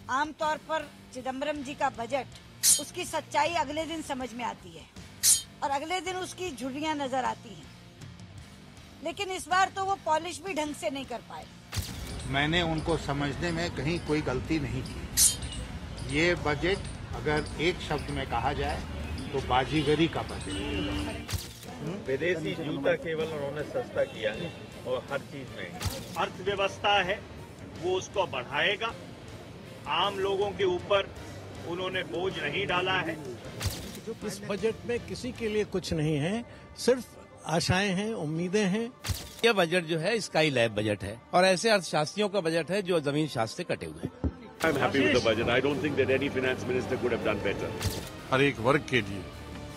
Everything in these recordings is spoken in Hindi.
आमतौर पर चिदम्बरम जी का बजट, उसकी सच्चाई अगले दिन समझ में आती है और अगले दिन उसकी झुर्रियां नजर आती हैं। लेकिन इस बार तो वो पॉलिश भी ढंग से नहीं कर पाए। मैंने उनको समझने में कहीं कोई गलती नहीं की। ये बजट अगर एक शब्द में कहा जाए तो बाजीगरी का बजट। विदेशी जूता केवल उन्होंने सस्ता किया है और हर चीज में अर्थव्यवस्था है वो उसको बढ़ाएगा। आम लोगों के ऊपर उन्होंने बोझ नहीं डाला है। इस बजट में किसी के लिए कुछ नहीं है, सिर्फ आशाएं हैं, उम्मीदें हैं। यह बजट जो है स्काई लैब बजट है और ऐसे अर्थशास्त्रियों का बजट है जो जमीन शास्त्र से कटे हुए हैं। I'm happy with the budget. I don't think that any finance minister could have done better. हर एक वर्ग के लिए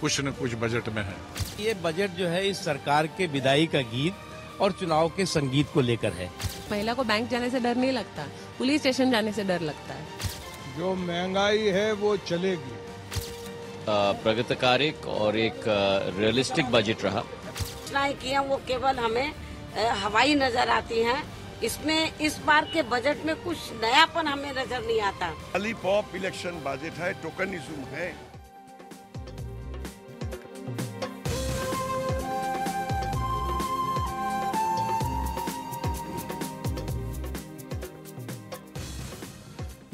कुछ न कुछ बजट में है। ये बजट जो है इस सरकार के विदाई का गीत और चुनाव के संगीत को लेकर है। महिला को बैंक जाने से डर नहीं लगता, पुलिस स्टेशन जाने से डर लगता है। जो महंगाई है वो चलेगी। प्रगतिकारिक और एक रियलिस्टिक बजट रहा। किया वो केवल हमें हवाई नजर आती हैं। इसमें इस बार के बजट में कुछ नयापन हमें नजर नहीं आता। लॉलीपॉप इलेक्शन बजट है, टोकनिज्म है।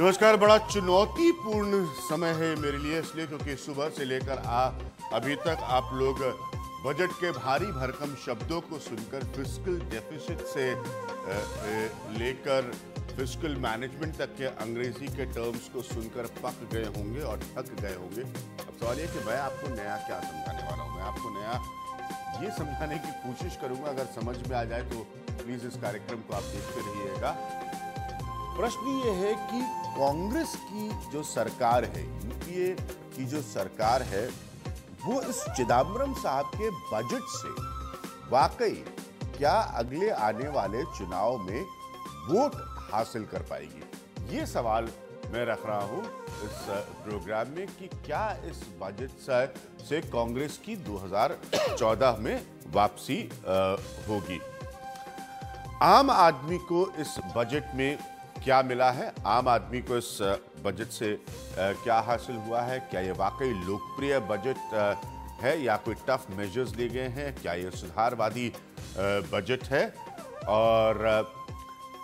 नमस्कार। बड़ा चुनौतीपूर्ण समय है मेरे लिए, इसलिए क्योंकि सुबह से लेकर अभी तक आप लोग बजट के भारी भरकम शब्दों को सुनकर फिस्कल डेफिसिट से लेकर फिस्कल मैनेजमेंट तक के अंग्रेजी के टर्म्स को सुनकर पक गए होंगे और थक गए होंगे। अब सवाल यह कि मैं आपको नया क्या समझाने वाला हूं। मैं आपको नया ये समझाने की कोशिश करूंगा। अगर समझ में आ जाए तो प्लीज इस कार्यक्रम को आप देखते रहिएगा। प्रश्न ये है कि कांग्रेस की जो सरकार है, यूपीए की जो सरकार है, वो इस चिदम्बरम साहब के बजट से वाकई क्या अगले आने वाले चुनाव में वोट हासिल कर पाएगी? ये सवाल मैं रख रहा हूं इस प्रोग्राम में कि क्या इस बजट से कांग्रेस की 2014 में वापसी होगी। आम आदमी को इस बजट में क्या मिला है? आम आदमी को इस बजट से क्या हासिल हुआ है? क्या ये वाकई लोकप्रिय बजट है या कोई टफ मेजर्स लिए गए हैं? क्या ये सुधारवादी बजट है? और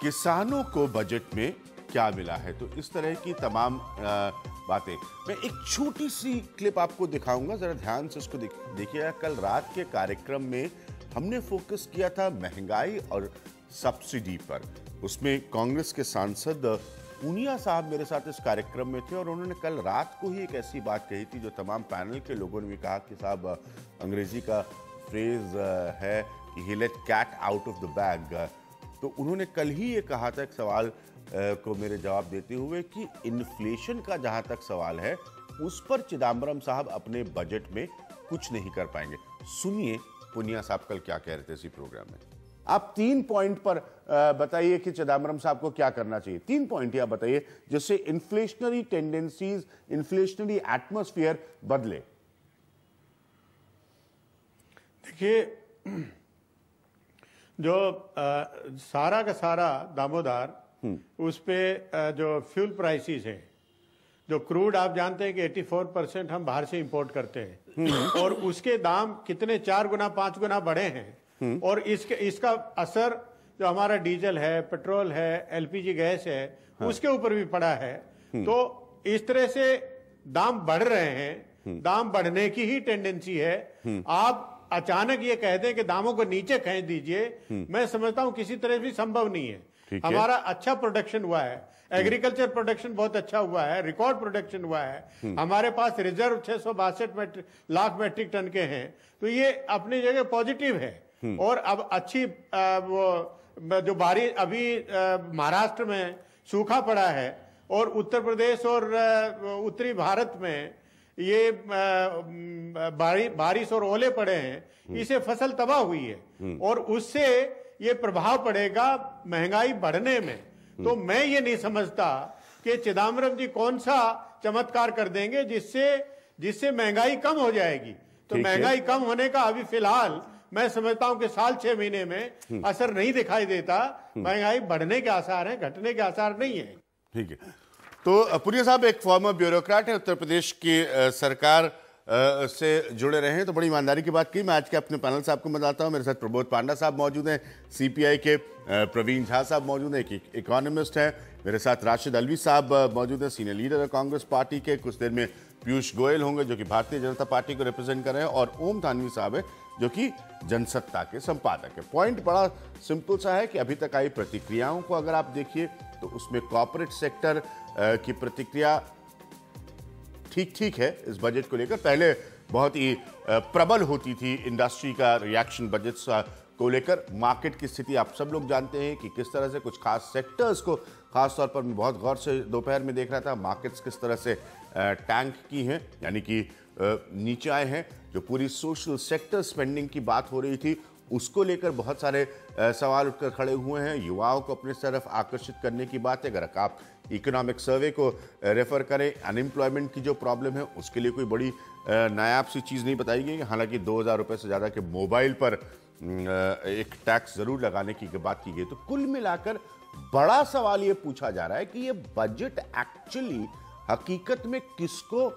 किसानों को बजट में क्या मिला है? तो इस तरह की तमाम बातें मैं एक छोटी सी क्लिप आपको दिखाऊंगा, जरा ध्यान से उसको देखिएगा। कल रात के कार्यक्रम में हमने फोकस किया था महंगाई और सब्सिडी पर। उसमें कांग्रेस के सांसद पूनिया साहब मेरे साथ इस कार्यक्रम में थे और उन्होंने कल रात को ही एक ऐसी बात कही थी जो तमाम पैनल के लोगों ने भी कहा कि साहब अंग्रेजी का फ्रेज है कि he let cat out of the bag. तो उन्होंने कल ही ये कहा था एक सवाल को मेरे जवाब देते हुए कि इन्फ्लेशन का जहां तक सवाल है उस पर चिदम्बरम साहब अपने बजट में कुछ नहीं कर पाएंगे। सुनिए पूनिया साहब कल क्या कह रहे थे इसी प्रोग्राम में। आप 3 पॉइंट पर बताइए कि चिदम्बरम साहब को क्या करना चाहिए। 3 पॉइंट या बताइए जिससे इन्फ्लेशनरी टेंडेंसीज, इन्फ्लेशनरी एटमॉस्फेयर बदले। देखिए, जो सारा का सारा दामोदर उस पे जो फ्यूल प्राइसेस है, जो क्रूड आप जानते हैं कि 84% हम बाहर से इंपोर्ट करते हैं और उसके दाम कितने 4 गुना 5 गुना बढ़े हैं। और इसका असर जो हमारा डीजल है, पेट्रोल है, एलपीजी गैस है, उसके ऊपर भी पड़ा है। तो इस तरह से दाम बढ़ रहे हैं, दाम बढ़ने की ही टेंडेंसी है। आप अचानक ये कह दें कि दामों को नीचे खींच दीजिए, मैं समझता हूं किसी तरह भी संभव नहीं है। हमारा अच्छा प्रोडक्शन हुआ है, एग्रीकल्चर प्रोडक्शन बहुत अच्छा हुआ है, रिकॉर्ड प्रोडक्शन हुआ है। हमारे पास रिजर्व 662 लाख मैट्रिक टन के हैं, तो ये अपनी जगह पॉजिटिव है। और अब अच्छी वो जो बारिश अभी महाराष्ट्र में सूखा पड़ा है और उत्तर प्रदेश और उत्तरी भारत में ये बारिश और ओले पड़े हैं, इससे फसल तबाह हुई है और उससे ये प्रभाव पड़ेगा महंगाई बढ़ने में। तो मैं ये नहीं समझता कि चिदम्बरम जी कौन सा चमत्कार कर देंगे जिससे महंगाई कम हो जाएगी। तो महंगाई कम होने का अभी फिलहाल मैं समझता हूं कि साल 6 महीने में असर नहीं दिखाई देता। महंगाई बढ़ने के आसार हैं, घटने के आसार नहीं है। ठीक है, तो पुनिया साहब एक फॉर्मर ब्यूरोक्रेट है, उत्तर प्रदेश की सरकार से जुड़े रहे हैं, तो बड़ी ईमानदारी की बात की। मैं आज के अपने पैनल साहब को बताता हूं। मेरे साथ प्रबोध पांडा साहब मौजूद हैं, सीपीआई के प्रवीण झा साहब मौजूद हैं, एक इकोनॉमिस्ट हैं। मेरे साथ राशिद अलवी साहब मौजूद हैं, सीनियर लीडर है कांग्रेस पार्टी के। कुछ देर में पीयूष गोयल होंगे जो कि भारतीय जनता पार्टी को रिप्रेजेंट कर रहे हैं, और ओम थानवी साहब है जो कि जनसत्ता के संपादक है। पॉइंट बड़ा सिंपल सा है कि अभी तक आई प्रतिक्रियाओं को अगर आप देखिए तो उसमें कॉर्पोरेट सेक्टर की प्रतिक्रिया ठीक है इस बजट को लेकर। पहले बहुत ही प्रबल होती थी इंडस्ट्री का रिएक्शन बजट को लेकर। मार्केट की स्थिति आप सब लोग जानते हैं कि किस तरह से कुछ खास सेक्टर्स को, खास तौर पर मैं बहुत गौर से दोपहर में देख रहा था, मार्केट्स किस तरह से टैंक की हैं, यानी कि नीचे आए हैं। जो पूरी सोशल सेक्टर स्पेंडिंग की बात हो रही थी उसको लेकर बहुत सारे सवाल उठकर खड़े हुए हैं। युवाओं को अपने तरफ आकर्षित करने की बात है। अगर आप इकोनॉमिक सर्वे को रेफर करें, अनएम्प्लॉयमेंट की जो प्रॉब्लम है उसके लिए कोई बड़ी नायाब सी चीज़ नहीं बताई गई। हालांकि 2000 रुपये से ज़्यादा के मोबाइल पर एक टैक्स ज़रूर लगाने की बात की गई। तो कुल मिलाकर बड़ा सवाल ये पूछा जा रहा है कि ये बजट एक्चुअली हकीकत में किसको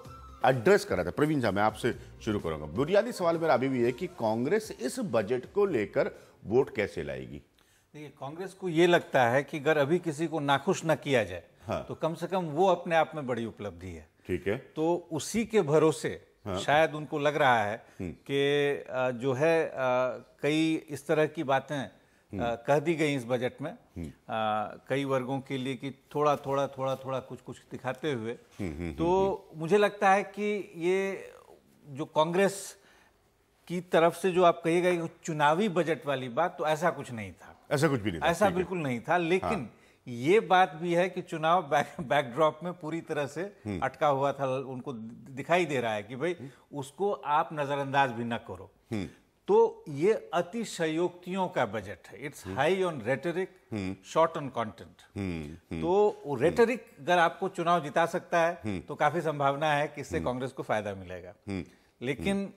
एड्रेस कर रहा था। प्रवीण साहब, मैं आपसे शुरू करूंगा। बुनियादी सवाल मेरा अभी भी है कि कांग्रेस इस बजट को लेकर वोट कैसे लाएगी? देखिए, कांग्रेस को ये लगता है कि अगर अभी किसी को नाखुश न किया जाए तो कम से कम वो अपने आप में बड़ी उपलब्धि है। ठीक है, तो उसी के भरोसे शायद उनको लग रहा है कि जो है कई इस तरह की बातें कह दी गई इस बजट में कई वर्गों के लिए कि थोड़ा कुछ दिखाते हुए। तो मुझे लगता है कि ये जो कांग्रेस की तरफ से जो आप कहिएगा चुनावी बजट वाली बात, तो ऐसा कुछ नहीं था। ऐसा कुछ भी नहीं था, ऐसा बिल्कुल नहीं था। लेकिन ये बात भी है कि चुनाव बैकड्रॉप में पूरी तरह से अटका हुआ था। उनको दिखाई दे रहा है कि भाई उसको आप नजरअंदाज भी न करो। तो ये अतिशयोक्तियों का बजट है। It's high on rhetoric, short on content. तो रेटरिक अगर आपको चुनाव जिता सकता है तो काफी संभावना है कि इससे कांग्रेस को फायदा मिलेगा। लेकिन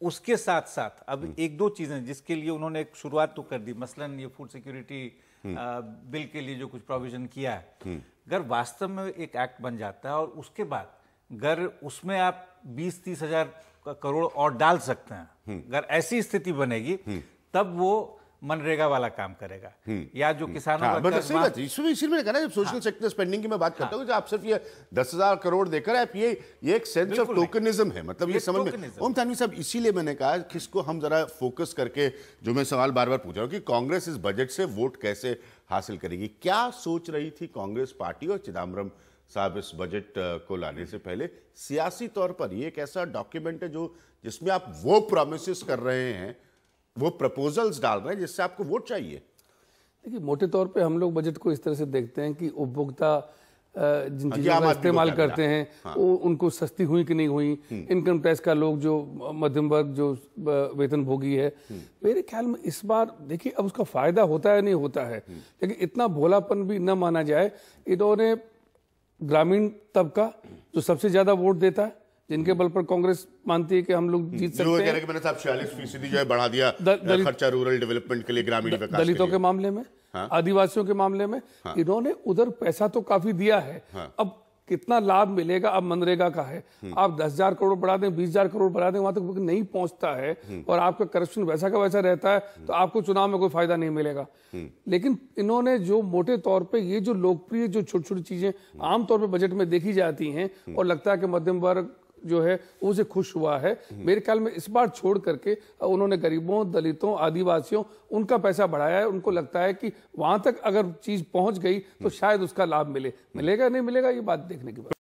उसके साथ साथ अब एक दो चीजें जिसके लिए उन्होंने एक शुरुआत तो कर दी, मसलन ये फूड सिक्योरिटी बिल के लिए जो कुछ प्रोविजन किया है, अगर वास्तव में एक एक्ट बन जाता है और उसके बाद अगर उसमें आप 20-30 हजार करोड़ और डाल सकते हैं, अगर ऐसी स्थिति बनेगी तब वो मनरेगा वाला काम करेगा। या जो किसानों का इसीलिए कहना जब सोशल सेक्टर स्पेंडिंग की मैं बात करता हूँ, आप सिर्फ ये 10,000 करोड़ देकर आप ये एक सेंस ऑफ टोकनिज्म है, मतलब ये समझ में। ओम थानवी साहब, इसीलिए मैंने कहा किसको हम जरा फोकस करके, जो मैं सवाल बार बार पूछ रहा हूँ कि कांग्रेस इस बजट से वोट कैसे हासिल करेगी। क्या सोच रही थी कांग्रेस पार्टी और चिदम्बरम साहब इस बजट को लाने से पहले? सियासी तौर पर ये एक ऐसा डॉक्यूमेंट है जो जिसमें आप वो प्रॉमिसेस कर रहे हैं, वो प्रपोजल्स डाल रहे हैं जिससे आपको वोट चाहिए। देखिए, मोटे तौर पे हम लोग बजट को इस तरह से देखते हैं कि उपभोक्ता जिन चीज़ों का इस्तेमाल करते हैं वो उनको सस्ती हुई कि नहीं हुई। इनकम टैक्स का लोग जो मध्यम वर्ग जो वेतन भोगी है, मेरे ख्याल में इस बार देखिए अब उसका फायदा होता है नहीं होता है, लेकिन इतना भोलापन भी न माना जाए। इन्होंने ग्रामीण तबका जो सबसे ज्यादा वोट देता है, जिनके बल पर कांग्रेस मानती है कि हम लोग जीत सकते हैं, मैंने साहब 46% जो है बढ़ा दिया खर्चा रूरल डेवलपमेंट के लिए, ग्रामीण विकास, दलितों के मामले में, आदिवासियों के मामले में इन्होंने उधर पैसा तो काफी दिया है। अब कितना लाभ मिलेगा अब मनरेगा का है। आप 10,000 करोड़ बढ़ा दें, 20,000 करोड़ बढ़ा दें, वहां तक नहीं पहुंचता है और आपका करप्शन वैसा का वैसा रहता है, तो आपको चुनाव में कोई फायदा नहीं मिलेगा। लेकिन इन्होंने जो मोटे तौर पे ये जो लोकप्रिय जो छोटी छोटी चीजें आमतौर पे बजट में देखी जाती हैं और लगता है कि मध्यम वर्ग जो है उसे खुश हुआ है, मेरे ख्याल में इस बार छोड़ करके उन्होंने गरीबों, दलितों, आदिवासियों उनका पैसा बढ़ाया है। उनको लगता है कि वहां तक अगर चीज पहुंच गई तो शायद उसका लाभ मिलेगा नहीं मिलेगा, ये बात देखने की बात।